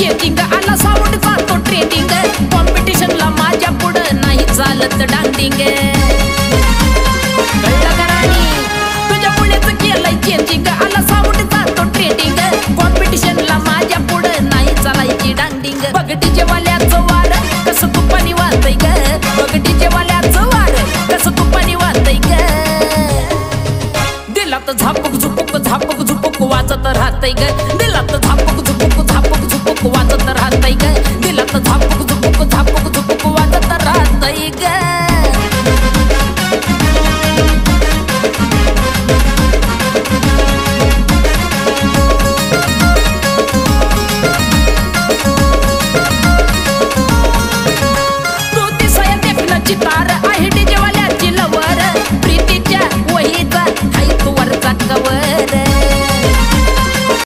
checking आला sound जातो trading कॉम्पिटिशनला माझ्या पुढं नाही चालत डांडिंग कळलं का राणी तुझ्या पुढेच केलंय चेकिंग आला साऊंड जातो ट्रेडिंग कॉम्पिटिशनला माझ्या पुढं नाही चालायची डांडिंग बगटीच्या वाल्याचं वार कसं तुपानी वाहतय ग बगटीच्या वाल्याचं वार कसं तुपानी वाहतय ग दिला तर झापक झुपक वाजत राहतय ग